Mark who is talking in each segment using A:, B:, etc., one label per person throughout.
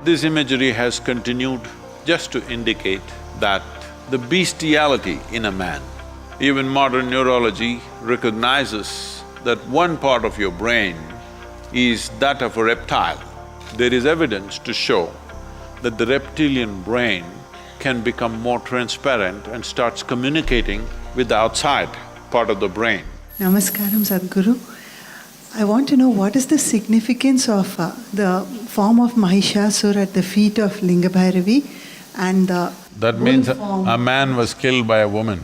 A: This imagery has continued just to indicate that the bestiality in a man. Even modern neurology recognizes that one part of your brain is that of a reptile. There is evidence to show that the reptilian brain can become more transparent and starts communicating with the outside part of the brain.
B: Namaskaram, Sadhguru. I want to know what is the significance of the form of Mahishasura at the feet of Linga Bhairavi and the
A: That means a man was killed by a woman.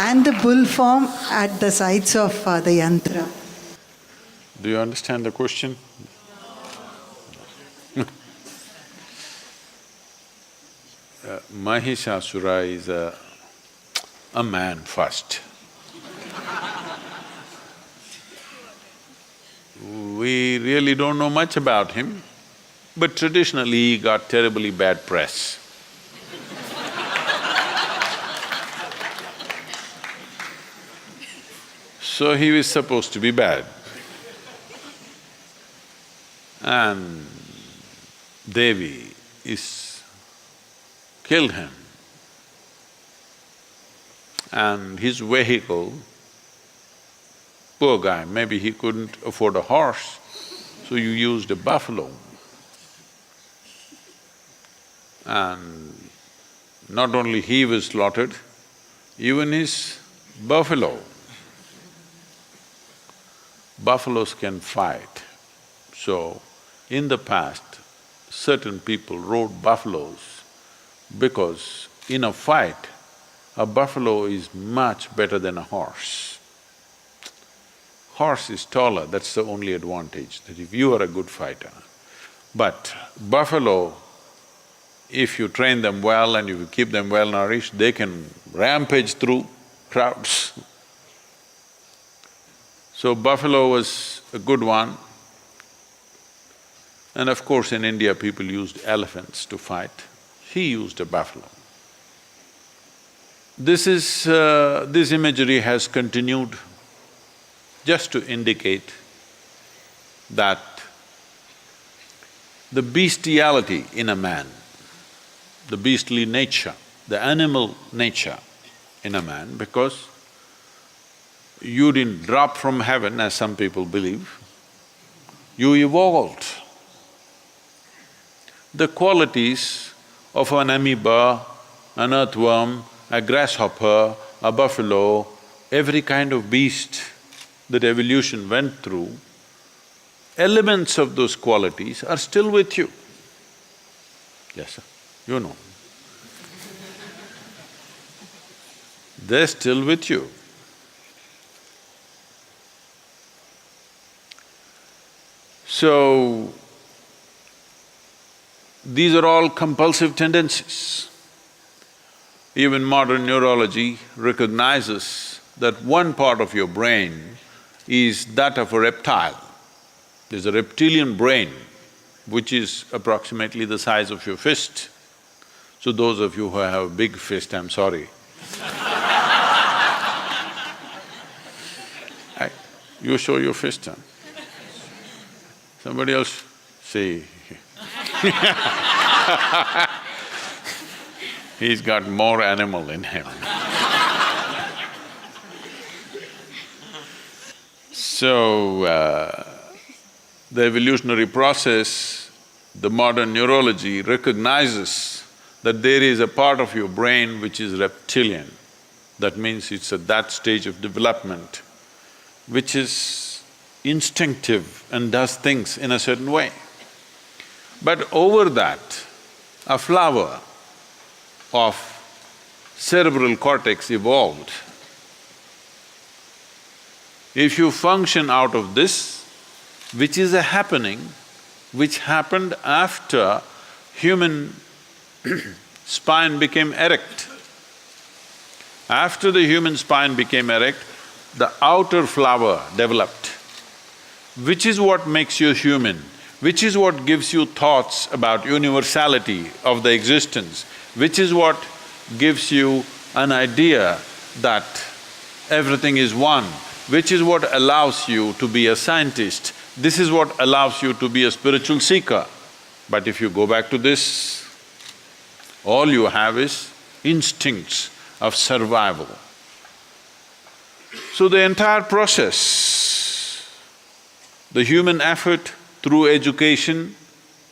B: and the bull form at the sides of the yantra.
A: Do you understand the question? Mahishasura is a man first. We really don't know much about him, but traditionally he got terribly bad press. So he was supposed to be bad. And Devi killed him. And his vehicle, poor guy, maybe he couldn't afford a horse, so you used a buffalo. And not only he was slaughtered, even his buffalo. Buffaloes can fight. So, in the past, certain people rode buffaloes because in a fight, a buffalo is much better than a horse. Horse is taller, that's the only advantage, that if you are a good fighter. But buffalo, if you train them well and if you keep them well nourished, they can rampage through crowds. So buffalo was a good one. And of course in India people used elephants to fight. He used a buffalo. This imagery has continued just to indicate that the bestiality in a man, the beastly nature, the animal nature in a man, because you didn't drop from heaven as some people believe, you evolved. The qualities of an amoeba, an earthworm, a grasshopper, a buffalo, every kind of beast that evolution went through, elements of those qualities are still with you. Yes, sir, you know. They're still with you. So, these are all compulsive tendencies. Even modern neurology recognizes that one part of your brain is that of a reptile. There's a reptilian brain which is approximately the size of your fist. So those of you who have a big fist, I'm sorry. You show your fist, huh? Somebody else say he's got more animal in him. So, the evolutionary process, the modern neurology recognizes that there is a part of your brain which is reptilian. That means it's at that stage of development, which is instinctive and does things in a certain way. But over that, a flower of cerebral cortex evolved. If you function out of this, which is a happening, which happened after human spine became erect. After the human spine became erect, the outer flower developed, which is what makes you human, which is what gives you thoughts about universality of the existence, which is what gives you an idea that everything is one, which is what allows you to be a scientist, This is what allows you to be a spiritual seeker. But if you go back to this, all you have is instincts of survival. So the entire process, the human effort through education,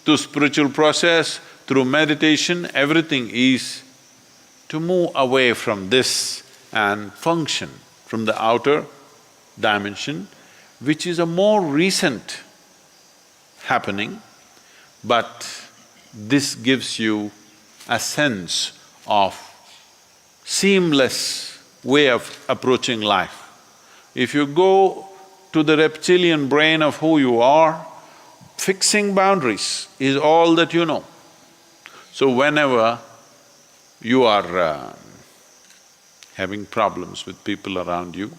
A: through spiritual process, through meditation, everything is to move away from this and function from the outer dimension, which is a more recent happening, but this gives you a sense of seamless way of approaching life. If you go to the reptilian brain of who you are, fixing boundaries is all that you know. So whenever you are having problems with people around you,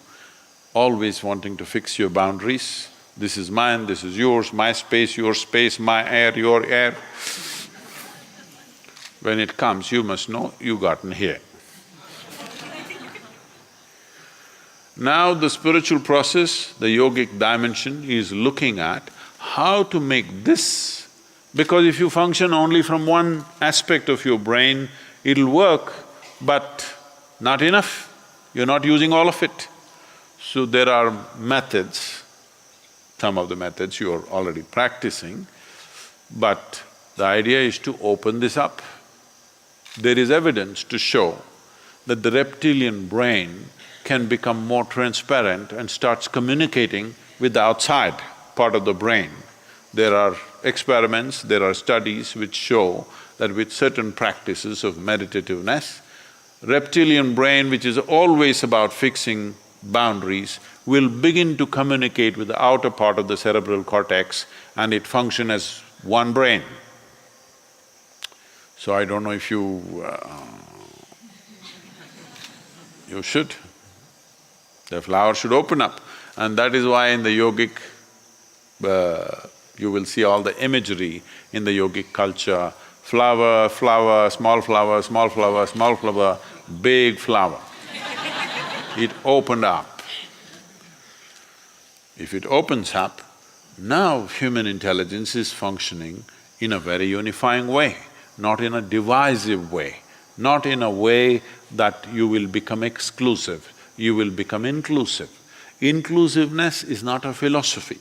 A: always wanting to fix your boundaries, this is mine, this is yours, my space, my air, your air. When it comes, you must know you gotten here. Now the spiritual process, the yogic dimension is looking at how to make this, because if you function only from one aspect of your brain, it'll work, but not enough, you're not using all of it. So there are methods, some of the methods you're already practicing, but the idea is to open this up. There is evidence to show that the reptilian brain can become more transparent and starts communicating with the outside part of the brain. There are experiments, there are studies which show that with certain practices of meditativeness, reptilian brain, which is always about fixing boundaries, will begin to communicate with the outer part of the cerebral cortex and it function as one brain. So I don't know if you should. The flower should open up, and that is why in the yogic, you will see all the imagery in the yogic culture, flower, flower, small flower, small flower, small flower, big flower. It opened up. If it opens up, now human intelligence is functioning in a very unifying way, not in a divisive way, not in a way that you will become exclusive, you will become inclusive. Inclusiveness is not a philosophy.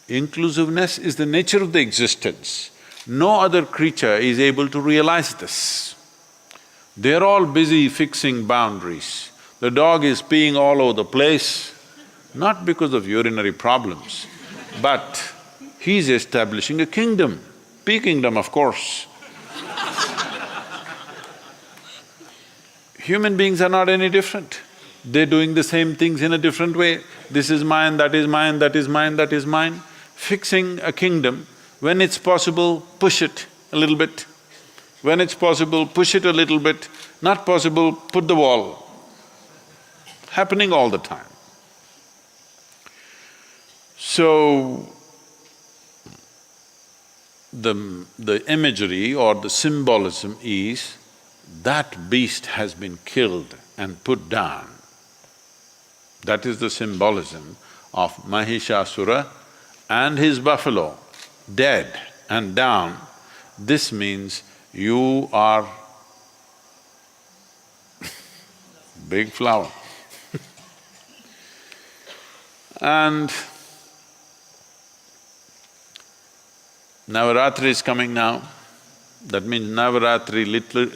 A: Inclusiveness is the nature of the existence. No other creature is able to realize this. They're all busy fixing boundaries. The dog is peeing all over the place, not because of urinary problems, but he's establishing a kingdom, pea kingdom, of course. Human beings are not any different. They're doing the same things in a different way. This is mine, that is mine, that is mine, that is mine. Fixing a kingdom, when it's possible, push it a little bit. When it's possible, push it a little bit. Not possible, put the wall. Happening all the time. So, the imagery or the symbolism is that beast has been killed and put down. That is the symbolism of Mahishasura and his buffalo, dead and down. This means you are big flower. And Navaratri is coming now. That means Navaratri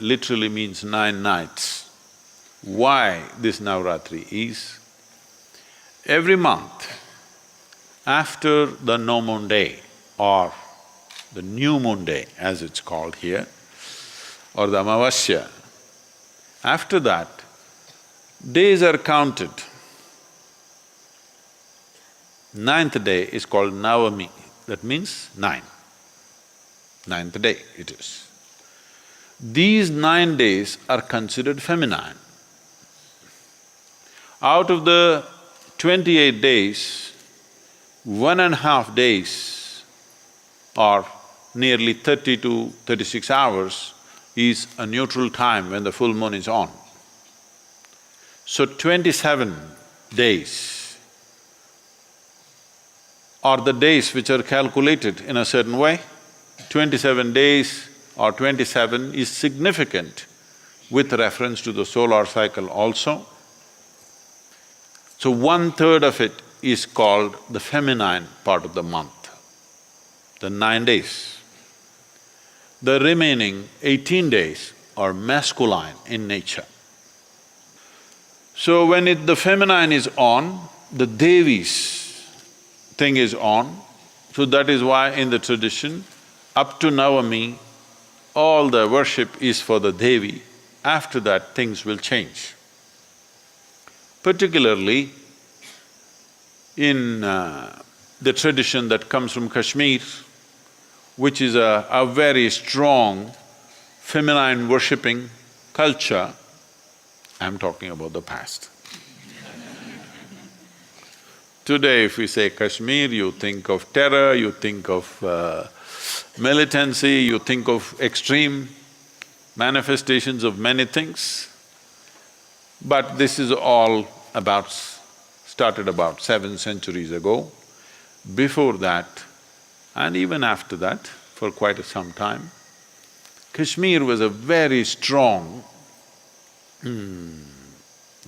A: literally means 9 nights. Why this Navaratri is? Every month, after the no moon day or the new moon day as it's called here, or the Amavasya, after that, days are counted. 9th day is called Navami, that means 9. 9th day it is. These 9 days are considered feminine. Out of the 28 days, 1.5 days or nearly 30 to 36 hours is a neutral time when the full moon is on. So 27 days or the days which are calculated in a certain way. 27 days or 27 is significant with reference to the solar cycle also. So 1/3 of it is called the feminine part of the month, the 9 days. The remaining 18 days are masculine in nature. So when the feminine is on, the Devi's thing is on, so that is why in the tradition, up to Navami, all the worship is for the Devi. After that, things will change. Particularly in the tradition that comes from Kashmir, which is a very strong feminine worshipping culture, I'm talking about the past. Today if we say Kashmir, you think of terror, you think of militancy, you think of extreme manifestations of many things. But this is all started about 7 centuries ago. Before that, and even after that, for quite some time, Kashmir was a very strong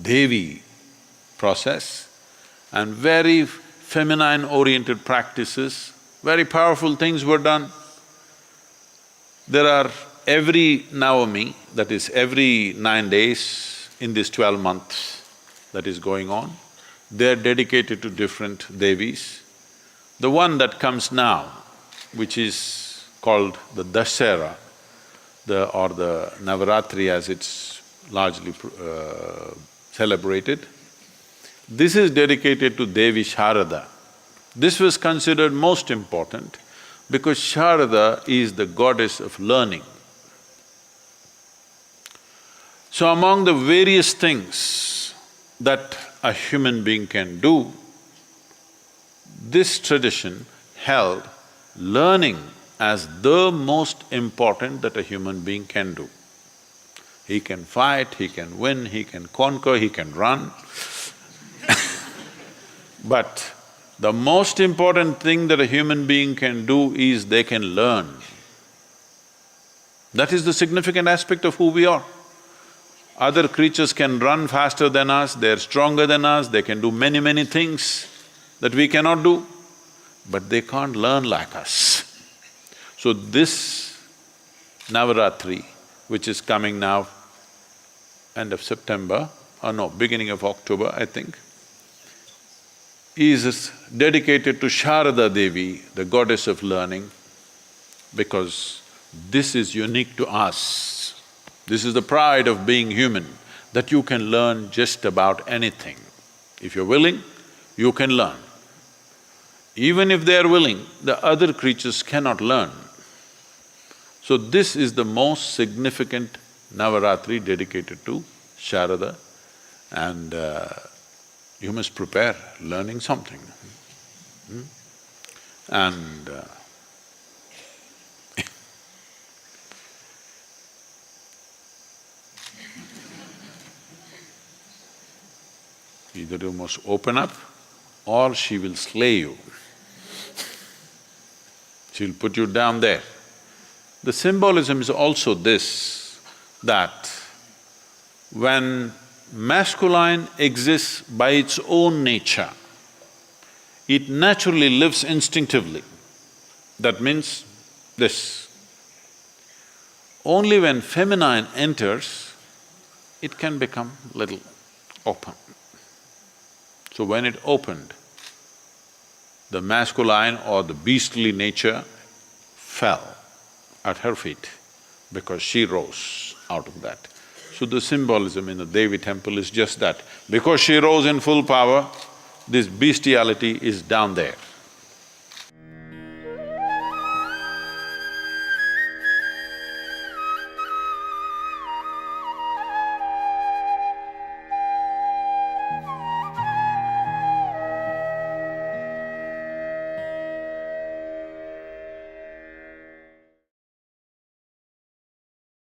A: Devi process and very feminine-oriented practices, very powerful things were done. There are every Navami, that is every 9 days in this 12 months that is going on, they're dedicated to different Devis. The one that comes now, which is called the Dasara, or the Navaratri as it's largely celebrated, this is dedicated to Devi Sharada. This was considered most important because Sharada is the goddess of learning. So among the various things that a human being can do, this tradition held learning as the most important that a human being can do. He can fight, he can win, he can conquer, he can run. But the most important thing that a human being can do is they can learn. That is the significant aspect of who we are. Other creatures can run faster than us, they're stronger than us, they can do many things that we cannot do, but they can't learn like us. So this Navaratri, which is coming now, end of September, or no, beginning of October, I think, is dedicated to Sharada Devi, the goddess of learning, because this is unique to us. This is the pride of being human, that you can learn just about anything. If you're willing, you can learn. Even if they are willing, the other creatures cannot learn. So this is the most significant Navaratri dedicated to Sharada, and you must prepare learning something. And either you must open up or she will slay you. She'll put you down there. The symbolism is also this, that when masculine exists by its own nature, it naturally lives instinctively. That means this. Only when feminine enters, it can become little open. So when it opened, the masculine or the beastly nature fell at her feet because she rose out of that. So the symbolism in the Devi temple is just that. Because she rose in full power, this bestiality is down there.